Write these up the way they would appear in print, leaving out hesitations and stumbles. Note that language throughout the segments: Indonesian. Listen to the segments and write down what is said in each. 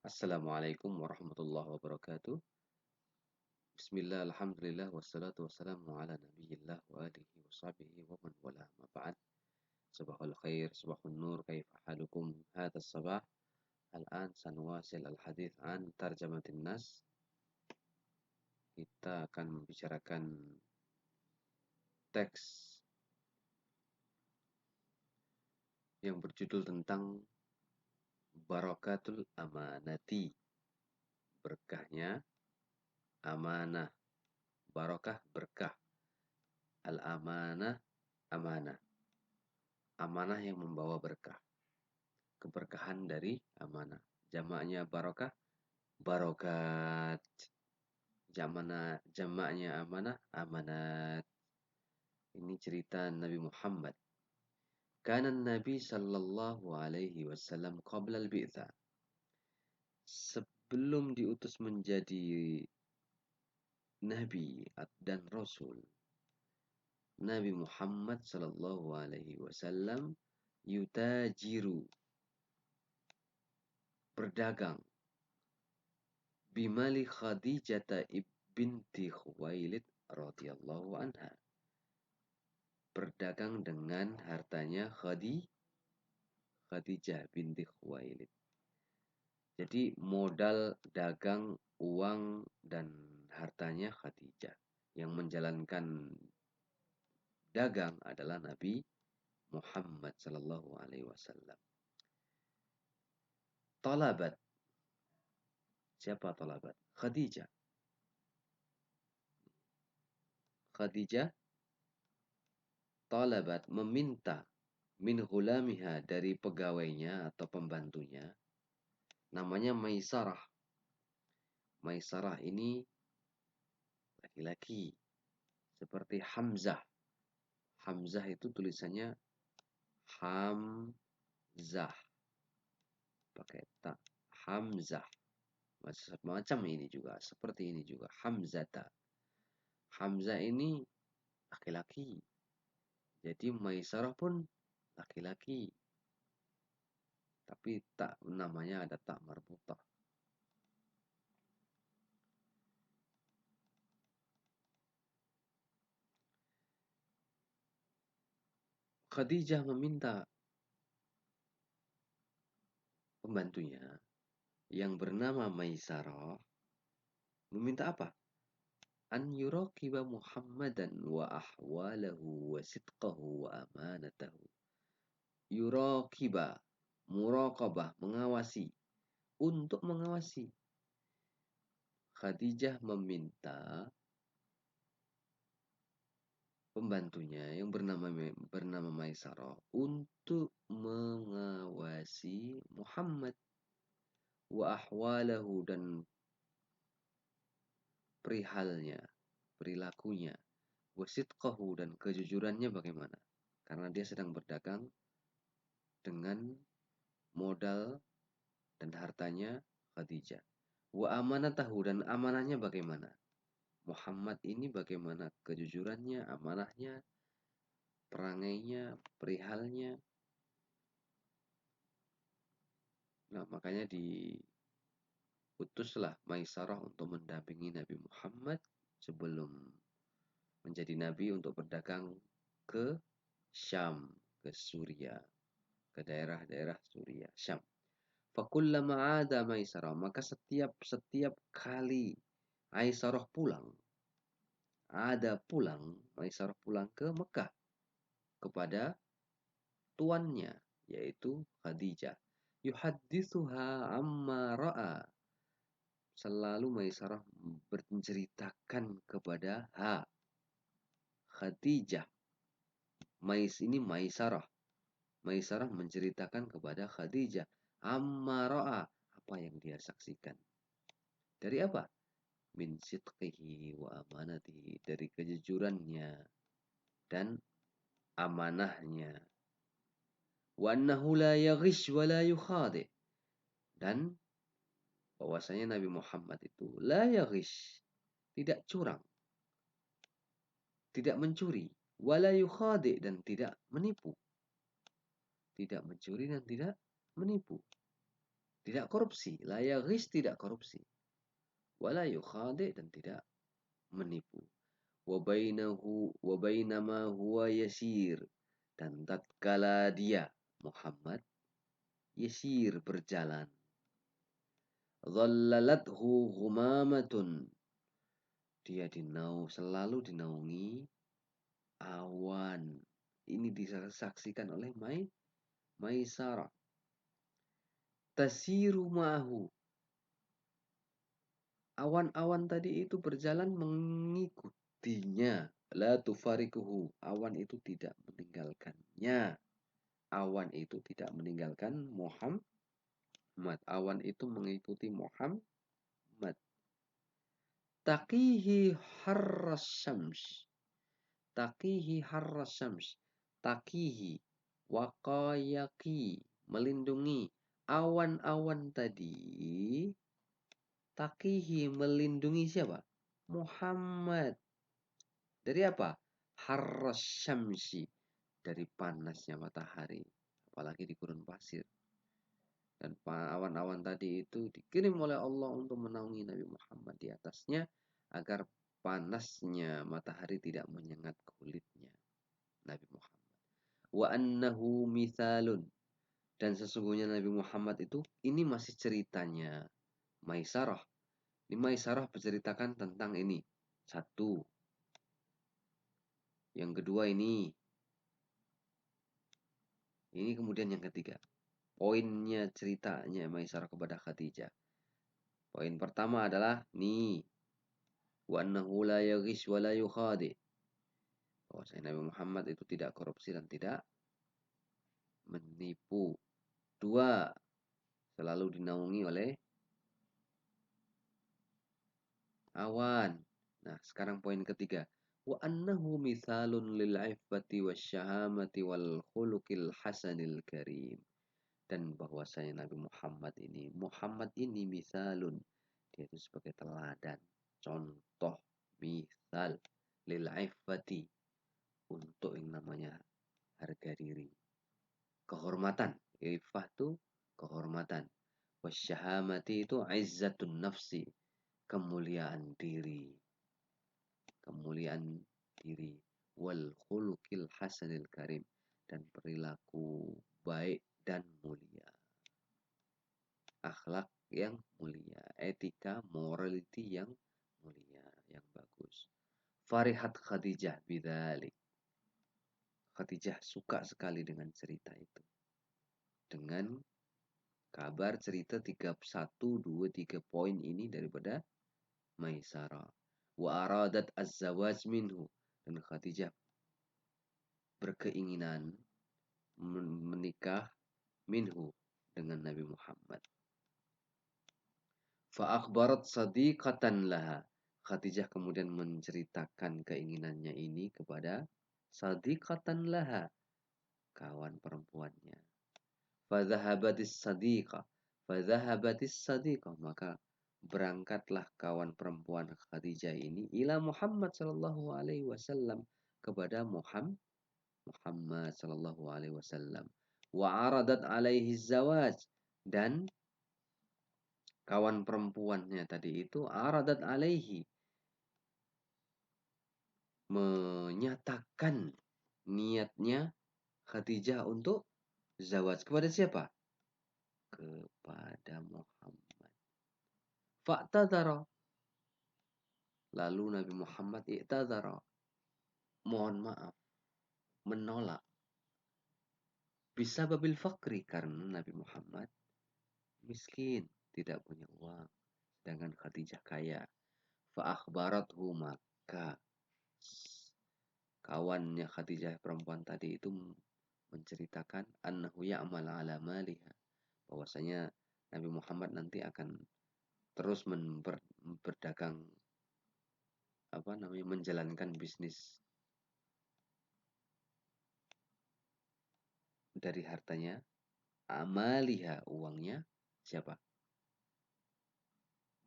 Assalamualaikum warahmatullahi wabarakatuh. Bismillah, alhamdulillah, wassalatu wassalamu ala nabiyillah wa alihi wa sahbihi wa man wala ma ba'd. Sabahul khair, sabahun nur, kaifa halukum hadha sabah. Al-an sanuwasil al-hadith an tarjamatin nas. Kita akan membicarakan teks yang berjudul tentang barakatul amanati. Berkahnya amanah. Barakah berkah. Al-amanah amanah. Amanah yang membawa berkah. Keberkahan dari amanah. Jamaknya barokah, barokat. Jamaknya amanah, amanat. Ini cerita Nabi Muhammad. Kana Nabi sallallahu alaihi wasallam qabla al-bi'tsa. Sebelum diutus menjadi nabi dan rasul, Nabi Muhammad sallallahu alaihi wasallam yutajiru, berdagang, bimali Khadijah binti Khuwailid radhiyallahu anha. Berdagang dengan hartanya Khadijah binti Khuwailid. Jadi modal dagang uang dan hartanya Khadijah. Yang menjalankan dagang adalah Nabi Muhammad sallallahu alaihi wasallam. Talabat. Siapa talabat? Khadijah. Khadijah talabat, meminta, min hulamiha, dari pegawainya atau pembantunya, namanya Maisarah. Maisarah ini laki-laki, seperti Hamzah. Hamzah itu tulisannya Hamzah, pakai ta. Hamzah. Macam ini juga, seperti ini juga, Hamzata. Hamzah ini laki-laki. Jadi Maisarah pun laki-laki. Tapi tak, namanya ada tak marbutah. Khadijah meminta pembantunya yang bernama Maisarah, meminta apa? An yuraqiba Muhammadan wa ahwalahu wa sidqahu wa amanatahu. Yuraqiba, muraqabah, mengawasi. Untuk mengawasi. Khadijah meminta pembantunya yang bernama Maisarah untuk mengawasi Muhammad wa ahwalahu, dan perihalnya, perilakunya, wasidqahu, dan kejujurannya bagaimana. Karena dia sedang berdagang dengan modal dan hartanya Khadijah. Wa amanatahu, dan amanahnya bagaimana. Muhammad ini bagaimana kejujurannya, amanahnya, perangainya, perihalnya. Nah, makanya diutuslah Maisarah untuk mendampingi Nabi Muhammad sebelum menjadi nabi, untuk berdagang ke Syam, ke Suria, ke daerah-daerah Suria, Syam. Fakullama ada Maisarah, maka setiap kali Maisarah pulang, Maisarah pulang ke Mekah kepada tuannya, yaitu Khadijah. Yuhaddithuha amma ra'a, selalu Maisarah menceritakan kepada Khadijah. Ini Maisarah. Maisarah menceritakan kepada Khadijah amma ra'a, apa yang dia saksikan. Dari apa? Min sidqihi wa amanatihi, dari kejujurannya dan amanahnya. Wa annahu la yaghish wa la yukhadi, dan bahwasanya Nabi Muhammad itu la yaghish, tidak curang, tidak mencuri, wala yukhadi, dan tidak menipu. Tidak mencuri dan tidak menipu. tidak korupsi, la yaghis tidak korupsi, wala yukhadi dan tidak menipu. Wa bainama huwa yasir, dan tatkala dia Muhammad yasir berjalan, dhallalathu ghumamatun, dia selalu dinaungi awan. Ini disaksikan oleh Maisarah. Tasiru ma'ahu, awan-awan tadi itu berjalan mengikutinya. La tufarikuhu, awan itu tidak meninggalkannya. Awan itu tidak meninggalkan Muhammad. Awan itu mengikuti Muhammad. Taqihi harras syams. Taqihi harras syams. Taqihi, waqayaki, melindungi awan-awan tadi. Taqihi, melindungi siapa? Muhammad. Dari apa? Harras syamsi, dari panasnya matahari. Apalagi di gurun pasir. Dan awan-awan tadi itu dikirim oleh Allah untuk menaungi Nabi Muhammad di atasnya, agar panasnya matahari tidak menyengat kulitnya Nabi Muhammad. Wa annahu mithalun, dan sesungguhnya Nabi Muhammad itu, ini masih ceritanya Maisarah. Ini Maisarah menceritakan tentang ini. Satu. Yang kedua ini. Ini kemudian yang ketiga. Poinnya ceritanya Maisarah kepada Khadijah. Poin pertama adalah nih, wa annahu la yaghish wa la yukhadi. Bahwasanya Nabi Muhammad itu tidak korupsi dan tidak menipu. Dua, selalu dinaungi oleh awan. Nah, sekarang poin ketiga. Wa annahu mithalun lil iffati wasyahamati wal khuluqil hasanil karim. Dan bahwasanya Muhammad ini misalun, dia itu sebagai teladan, contoh, misal lil iffati, untuk yang namanya harga diri, kehormatan. Iffah itu kehormatan. Wasyahamati itu izzatun nafsi, kemuliaan diri. Kemuliaan diri. Wal khuluqil hasanil karim, dan perilaku baik dan mulia. Akhlak yang mulia, etika, morality yang mulia, yang bagus. Farihat Khadijah bidzalik. Khadijah suka sekali dengan cerita itu. Dengan kabar cerita 1, 2, 3 poin ini daripada Maisarah. Wa aradat az-zawaj minhu, dan Khadijah berkeinginan menikah minhu, dengan Nabi Muhammad. Fa'akhbarat sadiqatan laha. Khadijah kemudian menceritakan keinginannya ini kepada sadiqatan laha, kawan perempuannya. Fadhahabatis sadiqah. Fadhahabatis sadiqah. Maka berangkatlah kawan perempuan Khadijah ini ila Muhammad sallallahu alaihi wasallam, kepada Muhammad sallallahu alaihi wasallam. Wa aradat alaihi zawaj, dan kawan perempuannya tadi itu aradat alaihi, menyatakan niatnya Khadijah untuk zawaj kepada siapa? Kepada Muhammad. Fa'tadhara, lalu Nabi Muhammad i'tadhara, mohon maaf, menolak. Bisababil faqri, karena Nabi Muhammad miskin, tidak punya uang, sedangkan Khadijah kaya. Fa'akhbarathu, maka kawannya Khadijah perempuan tadi itu menceritakan annahu ya'mal ala maliha, bahwasanya Nabi Muhammad nanti akan terus berdagang, menjalankan bisnis dari hartanya, amaliha, uangnya siapa?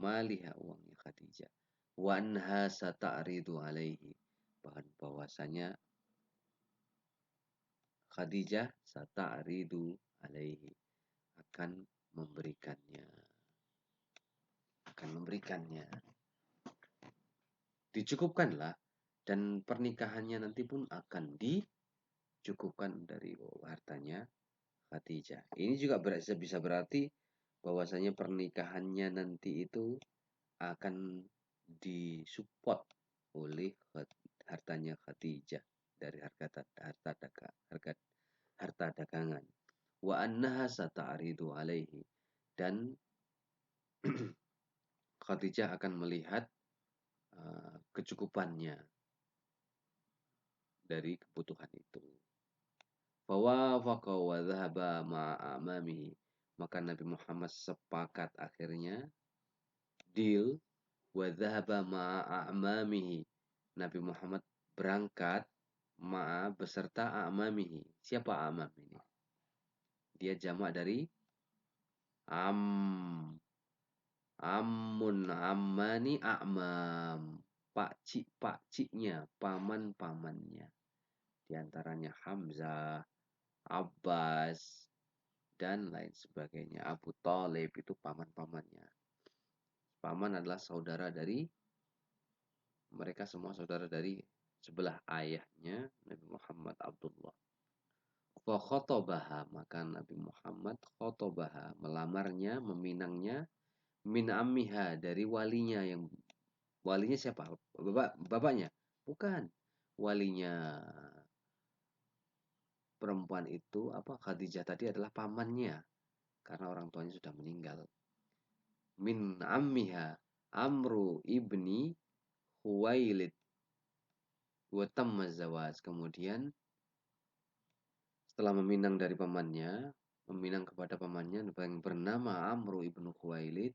Maliha, uangnya Khadijah. Wa anha sata'ridu alaihi, bahwasanya Khadijah sata'ridu alaihi, akan memberikannya. Akan memberikannya. Dicukupkanlah, dan pernikahannya nanti pun akan dicukupkan dari hartanya Khadijah. Ini juga bisa berarti bahwasanya pernikahannya nanti itu akan disupport oleh hartanya Khadijah dari harta dagangan. Wa annaha sata'ridu alaihi, dan Khadijah akan melihat kecukupannya dari kebutuhan itu. Fawafaqa wa dhahaba ma'amamihi. Maka Nabi Muhammad sepakat akhirnya deal wa dhahaba ma'amamihi. Nabi Muhammad berangkat beserta a'mamihi. Siapa a'mam ini? Dia jamak dari am. Amun, ammani, a'mam. Pakcik-pakciknya, paman-pamannya. Di antaranya Hamzah, Abbas, dan lain sebagainya. Abu Thalib itu paman-pamannya. Paman adalah saudara dari, mereka semua saudara dari sebelah ayahnya Nabi Muhammad Abdullah. Fa khotobaha, maka Nabi Muhammad khotobaha, melamarnya, meminangnya, min ammiha, dari walinya. Walinya siapa? Bapaknya? Bukan. Walinya perempuan itu, Khadijah tadi, adalah pamannya, karena orang tuanya sudah meninggal. Min ammiha Amru ibni Huwailid wa tamma zawaj. Kemudian setelah meminang dari pamannya, meminang kepada pamannya yang bernama Amru ibnu Huwailid,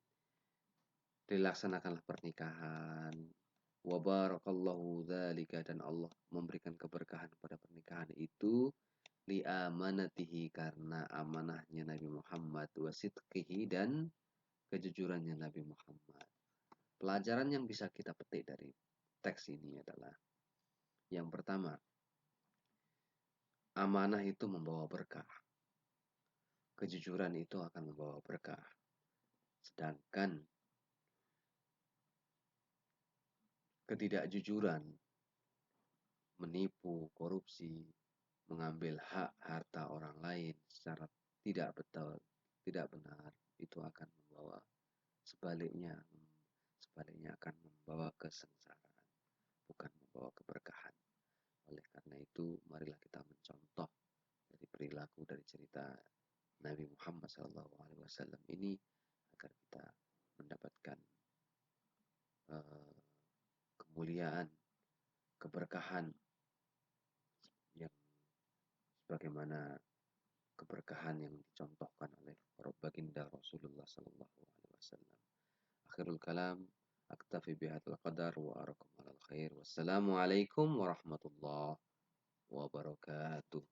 dilaksanakanlah pernikahan. Wa barakallahu dzalika, dan Allah memberikan keberkahan pada pernikahan itu, li amanatihi, karena amanahnya Nabi Muhammad, wa sidqihi, dan kejujurannya Nabi Muhammad. Pelajaran yang bisa kita petik dari teks ini adalah, yang pertama, amanah itu membawa berkah. Kejujuran itu akan membawa berkah. Sedangkan ketidakjujuran, menipu, korupsi, mengambil hak harta orang lain secara tidak betul, tidak benar, itu akan membawa sebaliknya akan membawa kesengsaraan, bukan membawa keberkahan. Oleh karena itu, marilah kita mencontoh dari perilaku, dari cerita Nabi Muhammad SAW ini, agar kita mendapatkan kemuliaan, keberkahan yang sebagaimana keberkahan yang dicontohkan oleh baginda Rasulullah SAW. Akhirul kalam, aktafi bihadzal qadar wa arakum alal khair. Wassalamualaikum warahmatullahi wabarakatuh.